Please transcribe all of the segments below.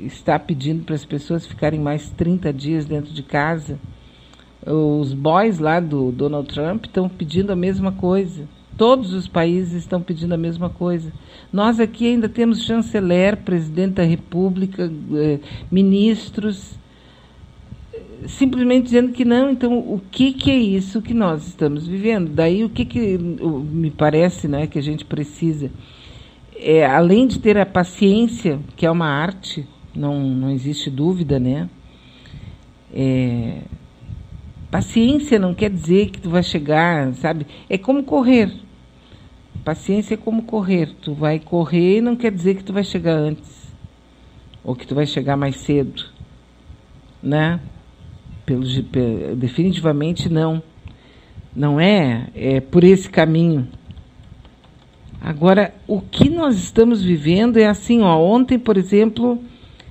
está pedindo para as pessoas ficarem mais 30 dias dentro de casa. Os boys lá do Donald Trump estão pedindo a mesma coisa. Todos os países estão pedindo a mesma coisa. Nós aqui ainda temos chanceler, presidente da República, ministros, simplesmente dizendo que não. Então, o que é isso que nós estamos vivendo? Daí, o que me parece, né, que a gente precisa? Além de ter a paciência, que é uma arte, não existe dúvida, né? Paciência não quer dizer que tu vai chegar, sabe? É como correr. Paciência é como correr. Tu vai correr e não quer dizer que tu vai chegar antes. Ou que tu vai chegar mais cedo. Né? Definitivamente não. Não é por esse caminho. Agora, o que nós estamos vivendo é assim, ó. Ontem, por exemplo,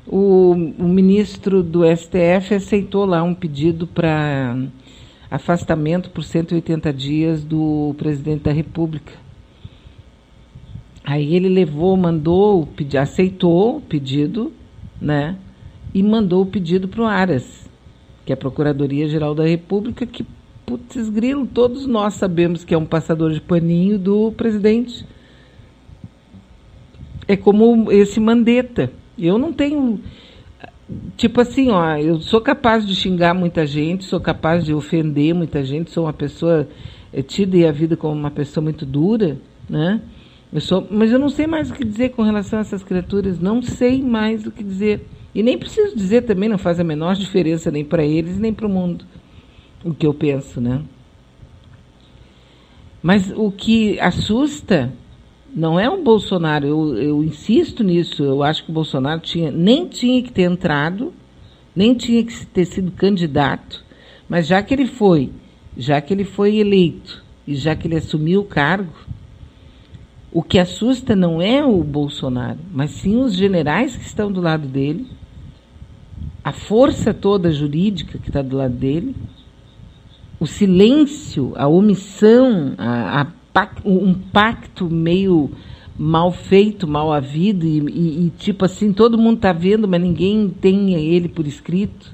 o ministro do STF aceitou lá um pedido para afastamento por 180 dias do presidente da República. Aí ele aceitou o pedido, né? E mandou o pedido para o Aras, que é a Procuradoria-Geral da República, que, putz grilo, todos nós sabemos que é um passador de paninho do presidente. É como esse Mandetta. Eu não tenho... Tipo assim, ó, eu sou capaz de xingar muita gente, sou capaz de ofender muita gente, sou uma pessoa tida a vida como uma pessoa muito dura, né? Mas eu não sei mais o que dizer com relação a essas criaturas, não sei mais o que dizer. E nem preciso dizer também, não faz a menor diferença nem para eles, nem para o mundo, o que eu penso, né? Mas o que assusta não é o Bolsonaro, eu insisto nisso, eu acho que o Bolsonaro nem tinha que ter entrado, nem tinha que ter sido candidato, mas já que ele foi eleito e já que ele assumiu o cargo, o que assusta não é o Bolsonaro, mas sim os generais que estão do lado dele, a força toda jurídica que está do lado dele, o silêncio, a omissão, um pacto meio mal feito, mal havido, e tipo assim, todo mundo está vendo, mas ninguém tem ele por escrito.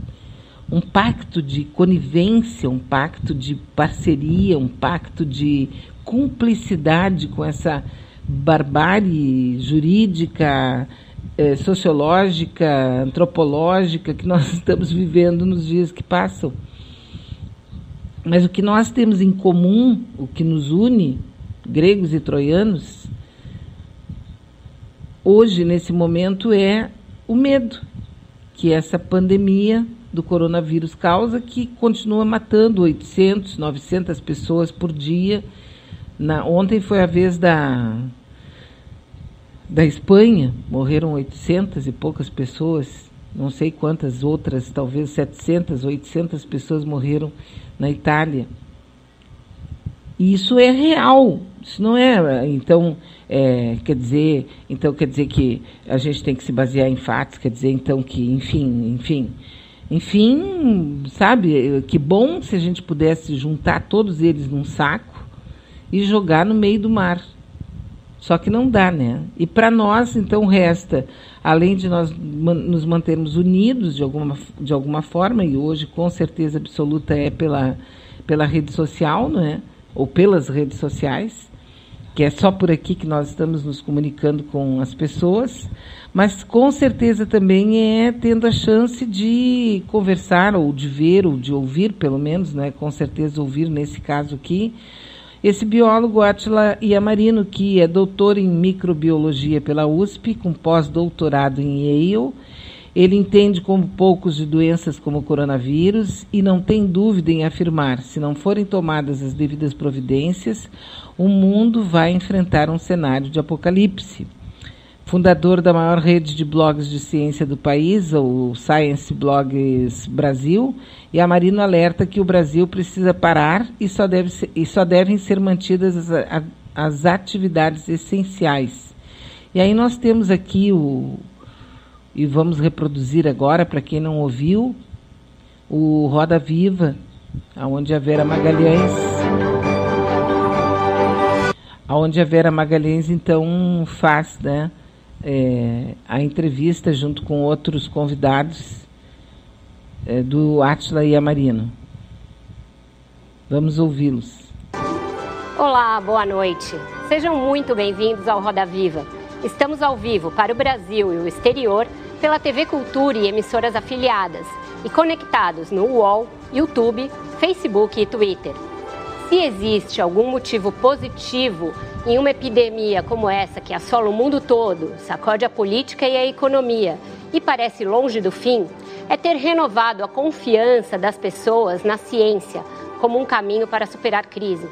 Um pacto de conivência, um pacto de parceria, um pacto de cumplicidade com essa barbárie jurídica, sociológica, antropológica que nós estamos vivendo nos dias que passam. Mas o que nós temos em comum, o que nos une, gregos e troianos, hoje, nesse momento, é o medo que essa pandemia do coronavírus causa, que continua matando 800, 900 pessoas por dia. Ontem foi a vez da Espanha, morreram 800 e poucas pessoas, não sei quantas outras, talvez 700, 800 pessoas morreram na Itália. E isso é real, isso não é, quer dizer que a gente tem que se basear em fatos, quer dizer então que, enfim, sabe, que bom se a gente pudesse juntar todos eles num saco e jogar no meio do mar. Só que não dá, né? E para nós, então, resta, além de nós nos mantermos unidos de alguma forma, e hoje, com certeza absoluta, é pela rede social, né? Ou pelas redes sociais, que é só por aqui que nós estamos nos comunicando com as pessoas, mas com certeza também é tendo a chance de conversar, ou de ver, ou de ouvir, pelo menos, né? Com certeza ouvir, nesse caso aqui, esse biólogo Átila Yamarino, que é doutor em microbiologia pela USP, com pós-doutorado em Yale. Ele entende como poucos de doenças como o coronavírus e não tem dúvida em afirmar, se não forem tomadas as devidas providências, o mundo vai enfrentar um cenário de apocalipse. Fundador da maior rede de blogs de ciência do país, o Science Blogs Brasil, Yamarino alerta que o Brasil precisa parar e só devem ser mantidas as atividades essenciais. E aí nós temos aqui e vamos reproduzir agora, para quem não ouviu, o Roda Viva, onde a Vera Magalhães então faz, né, a entrevista junto com outros convidados do Átila Yamarino. Vamos ouvi-los. Olá, boa noite. Sejam muito bem-vindos ao Roda Viva. Estamos ao vivo para o Brasil e o exterior pela TV Cultura e emissoras afiliadas e conectados no UOL, YouTube, Facebook e Twitter. Se existe algum motivo positivo em uma epidemia como essa que assola o mundo todo, sacode a política e a economia e parece longe do fim, é ter renovado a confiança das pessoas na ciência como um caminho para superar crise.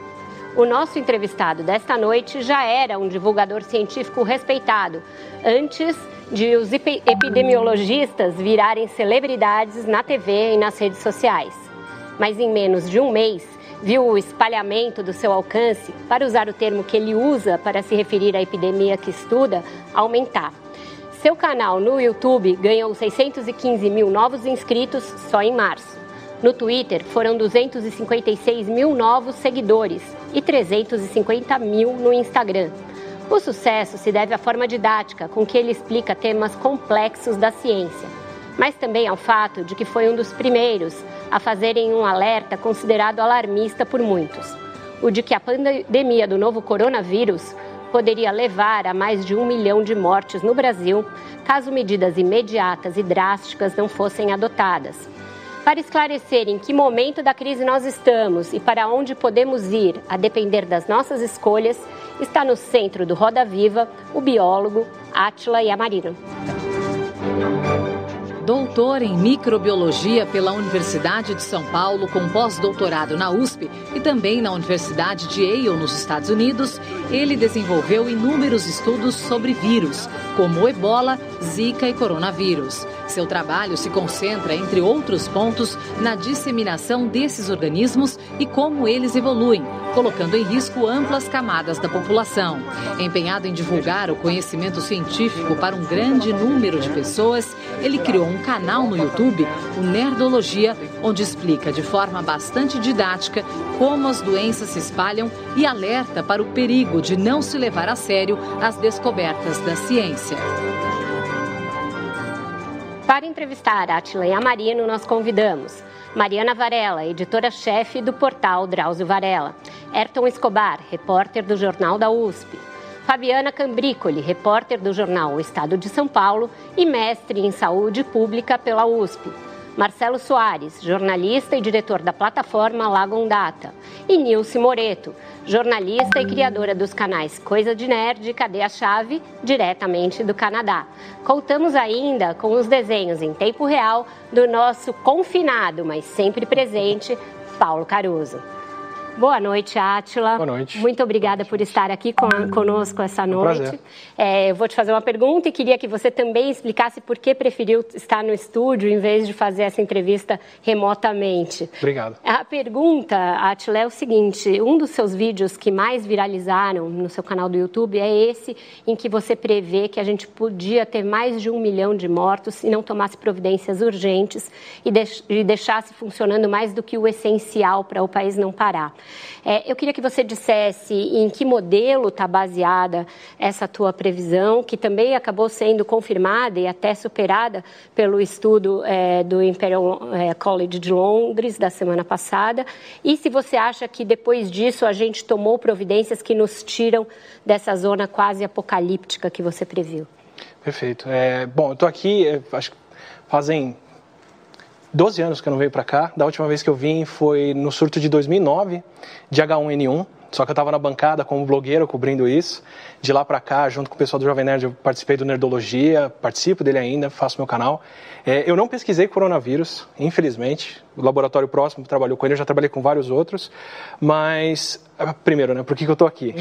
O nosso entrevistado desta noite já era um divulgador científico respeitado, antes de os epidemiologistas virarem celebridades na TV e nas redes sociais. Mas em menos de um mês, viu o espalhamento do seu alcance, para usar o termo que ele usa para se referir à epidemia que estuda, aumentar. Seu canal no YouTube ganhou 615 mil novos inscritos só em março. No Twitter, foram 256 mil novos seguidores e 350 mil no Instagram. O sucesso se deve à forma didática com que ele explica temas complexos da ciência, mas também ao fato de que foi um dos primeiros a fazerem um alerta considerado alarmista por muitos, o de que a pandemia do novo coronavírus poderia levar a mais de 1 milhão de mortes no Brasil, caso medidas imediatas e drásticas não fossem adotadas. Para esclarecer em que momento da crise nós estamos e para onde podemos ir, a depender das nossas escolhas, está no centro do Roda Viva o biólogo Átila Yamarino. Doutor em microbiologia pela Universidade de São Paulo, com pós-doutorado na USP e também na Universidade de Yale, nos Estados Unidos, ele desenvolveu inúmeros estudos sobre vírus, como o ebola, zika e coronavírus. Seu trabalho se concentra, entre outros pontos, na disseminação desses organismos e como eles evoluem, colocando em risco amplas camadas da população. Empenhado em divulgar o conhecimento científico para um grande número de pessoas, ele criou um canal no YouTube, o Nerdologia, onde explica de forma bastante didática como as doenças se espalham e alerta para o perigo de não se levar a sério as descobertas da ciência. Para entrevistar Átila Yamarino, nós convidamos Mariana Varela, editora-chefe do portal Drauzio Varela; Ayrton Escobar, repórter do Jornal da USP; Fabiana Cambricoli, repórter do jornal O Estado de São Paulo e mestre em saúde pública pela USP; Marcelo Soares, jornalista e diretor da plataforma Lagon Data; e Nilce Moreto, jornalista e criadora dos canais Coisa de Nerd e Cadê a Chave, diretamente do Canadá. Contamos ainda com os desenhos em tempo real do nosso confinado, mas sempre presente, Paulo Caruso. Boa noite, Átila. Boa noite. Muito obrigada por estar aqui conosco essa noite. Prazer. Eu vou te fazer uma pergunta e queria que você também explicasse por que preferiu estar no estúdio em vez de fazer essa entrevista remotamente. Obrigado. A pergunta, Átila, é o seguinte: um dos seus vídeos que mais viralizaram no seu canal do YouTube é esse em que você prevê que a gente podia ter mais de 1 milhão de mortos se não tomasse providências urgentes e deixasse funcionando mais do que o essencial para o país não parar. Eu queria que você dissesse em que modelo está baseada essa tua previsão, que também acabou sendo confirmada e até superada pelo estudo do Imperial College de Londres da semana passada, e se você acha que depois disso a gente tomou providências que nos tiram dessa zona quase apocalíptica que você previu. Perfeito. Bom, eu estou aqui, acho que fazem 12 anos que eu não venho para cá. Da última vez que eu vim foi no surto de 2009, de H1N1. Só que eu estava na bancada como blogueiro cobrindo isso. De lá para cá, junto com o pessoal do Jovem Nerd, eu participei do Nerdologia, participo dele ainda, faço meu canal. Eu não pesquisei coronavírus, infelizmente. O laboratório próximo trabalhou com ele, eu já trabalhei com vários outros. Mas, primeiro, né, por que eu estou aqui?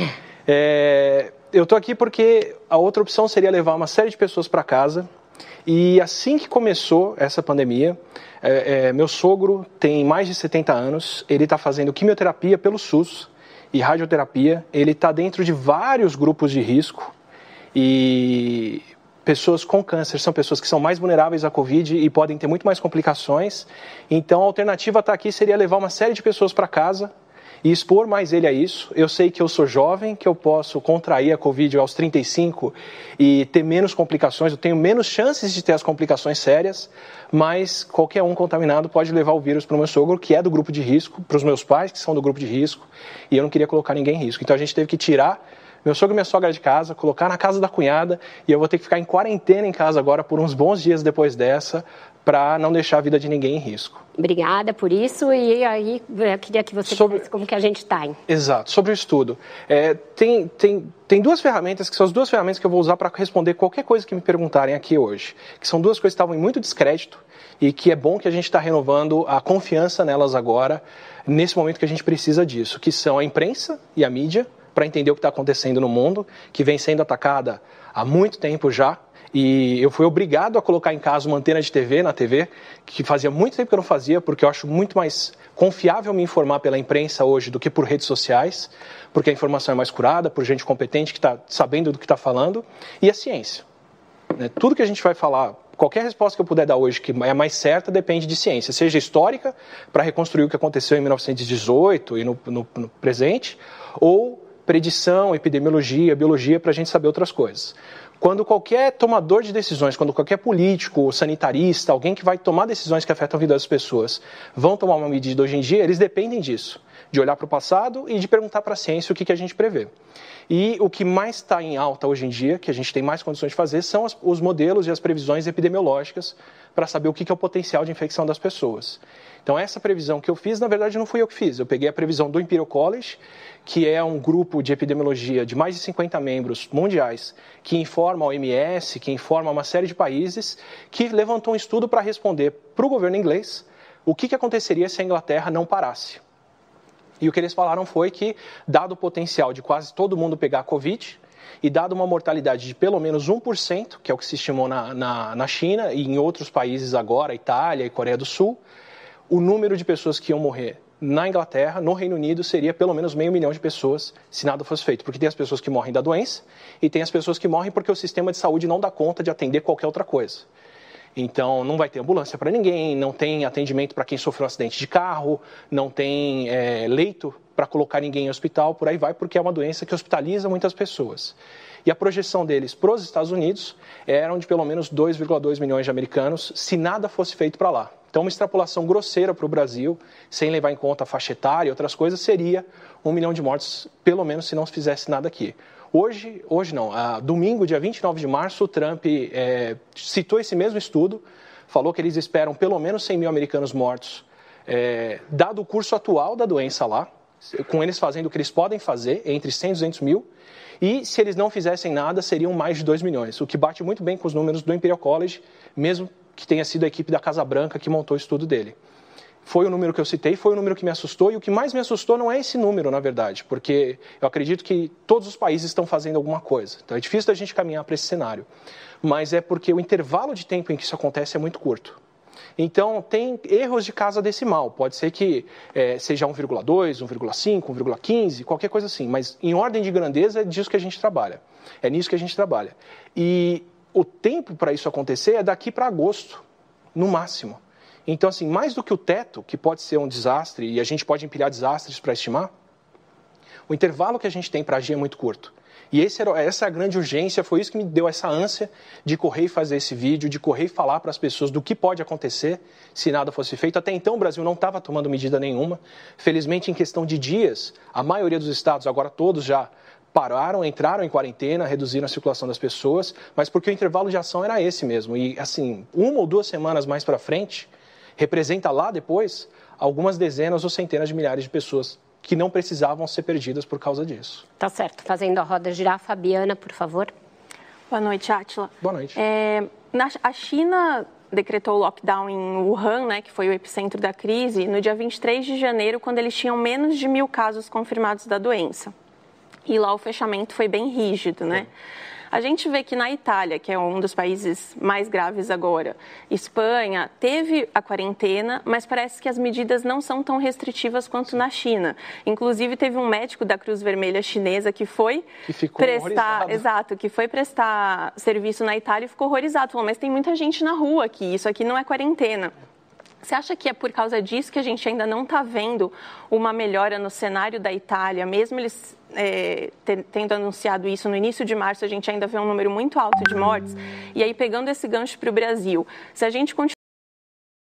Eu estou aqui porque a outra opção seria levar uma série de pessoas para casa. E assim que começou essa pandemia, meu sogro tem mais de 70 anos, ele está fazendo quimioterapia pelo SUS e radioterapia, ele está dentro de vários grupos de risco e pessoas com câncer são pessoas que são mais vulneráveis à Covid e podem ter muito mais complicações. Então a alternativa aqui seria levar uma série de pessoas para casa e expor mais ele a isso. Eu sei que eu sou jovem, que eu posso contrair a Covid aos 35 e ter menos complicações, eu tenho menos chances de ter as complicações sérias, mas qualquer um contaminado pode levar o vírus para o meu sogro, que é do grupo de risco, para os meus pais, que são do grupo de risco, e eu não queria colocar ninguém em risco. Então a gente teve que tirar meu sogro e minha sogra de casa, colocar na casa da cunhada, e eu vou ter que ficar em quarentena em casa agora por uns bons dias depois dessa, para não deixar a vida de ninguém em risco. Obrigada por isso, e aí eu queria que você dissesse como que a gente está. Exato, sobre o estudo. Tem duas ferramentas, que são as duas ferramentas que eu vou usar para responder qualquer coisa que me perguntarem aqui hoje, que são duas coisas que estavam em muito descrédito e que é bom que a gente está renovando a confiança nelas agora, nesse momento que a gente precisa disso, que são a imprensa e a mídia, para entender o que está acontecendo no mundo, que vem sendo atacada há muito tempo já. E eu fui obrigado a colocar em casa uma antena de TV na TV, que fazia muito tempo que eu não fazia, porque eu acho muito mais confiável me informar pela imprensa hoje do que por redes sociais, porque a informação é mais curada, por gente competente que está sabendo do que está falando, e a ciência. Tudo que a gente vai falar, qualquer resposta que eu puder dar hoje que é mais certa, depende de ciência, seja histórica, para reconstruir o que aconteceu em 1918 e no presente, ou predição, epidemiologia, biologia, para a gente saber outras coisas. Quando qualquer tomador de decisões, quando qualquer político, sanitarista, alguém que vai tomar decisões que afetam a vida das pessoas, vão tomar uma medida hoje em dia, eles dependem disso, de olhar para o passado e de perguntar para a ciência o que a gente prevê. E o que mais está em alta hoje em dia, que a gente tem mais condições de fazer, são os modelos e as previsões epidemiológicas para saber o que é o potencial de infecção das pessoas. Então, essa previsão que eu fiz, na verdade, não fui eu que fiz. Eu peguei a previsão do Imperial College, que é um grupo de epidemiologia de mais de 50 membros mundiais, que informa a OMS, que informa uma série de países, que levantou um estudo para responder para o governo inglês o que aconteceria se a Inglaterra não parasse. E o que eles falaram foi que, dado o potencial de quase todo mundo pegar a Covid, e dado uma mortalidade de pelo menos 1%, que é o que se estimou na China e em outros países agora, Itália e Coreia do Sul, o número de pessoas que iam morrer na Inglaterra, no Reino Unido, seria pelo menos 500 mil de pessoas se nada fosse feito. Porque tem as pessoas que morrem da doença e tem as pessoas que morrem porque o sistema de saúde não dá conta de atender qualquer outra coisa. Então, não vai ter ambulância para ninguém, não tem atendimento para quem sofreu um acidente de carro, não tem leito para colocar ninguém em hospital, por aí vai, porque é uma doença que hospitaliza muitas pessoas. E a projeção deles para os Estados Unidos eram de pelo menos 2,2 milhões de americanos, se nada fosse feito para lá. Então, uma extrapolação grosseira para o Brasil, sem levar em conta a faixa etária e outras coisas, seria 1 milhão de mortes, pelo menos, se não se fizesse nada aqui. Hoje não, domingo, dia 29 de março, o Trump citou esse mesmo estudo, falou que eles esperam pelo menos 100 mil americanos mortos, dado o curso atual da doença lá, com eles fazendo o que eles podem fazer, entre 100 e 200 mil, e se eles não fizessem nada, seriam mais de 2 milhões, o que bate muito bem com os números do Imperial College, mesmo que tenha sido a equipe da Casa Branca que montou o estudo dele. Foi o número que eu citei, foi o número que me assustou, e o que mais me assustou não é esse número, na verdade, porque eu acredito que todos os países estão fazendo alguma coisa. Então é difícil da gente caminhar para esse cenário, mas é porque o intervalo de tempo em que isso acontece é muito curto. Então, tem erros de casa decimal, pode ser que seja 1,2, 1,5, 1,15, qualquer coisa assim, mas em ordem de grandeza é disso que a gente trabalha, é nisso que a gente trabalha. E o tempo para isso acontecer é daqui para agosto, no máximo. Então, assim, mais do que o teto, que pode ser um desastre, e a gente pode empilhar desastres para estimar, o intervalo que a gente tem para agir é muito curto. E essa é a grande urgência, foi isso que me deu essa ânsia de correr e fazer esse vídeo, de correr e falar para as pessoas do que pode acontecer se nada fosse feito. Até então o Brasil não estava tomando medida nenhuma. Felizmente, em questão de dias, a maioria dos estados, agora todos já pararam, entraram em quarentena, reduziram a circulação das pessoas, mas porque o intervalo de ação era esse mesmo. E, assim, 1 ou 2 semanas mais para frente, representa lá depois algumas dezenas ou centenas de milhares de pessoas que não precisavam ser perdidas por causa disso. Tá certo. Fazendo a roda girar, Fabiana, por favor. Boa noite, Átila. Boa noite. A China decretou o lockdown em Wuhan, né, que foi o epicentro da crise, no dia 23 de janeiro, quando eles tinham menos de 1.000 casos confirmados da doença. E lá o fechamento foi bem rígido, né? A gente vê que na Itália, que é um dos países mais graves agora, Espanha, teve a quarentena, mas parece que as medidas não são tão restritivas quanto na China. Inclusive, teve um médico da Cruz Vermelha chinesa que foi prestar serviço na Itália e ficou horrorizado. Falou, mas tem muita gente na rua aqui, isso aqui não é quarentena. Você acha que é por causa disso que a gente ainda não está vendo uma melhora no cenário da Itália? Mesmo eles tendo anunciado isso no início de março, a gente ainda vê um número muito alto de mortes. E aí, pegando esse gancho para o Brasil, se a gente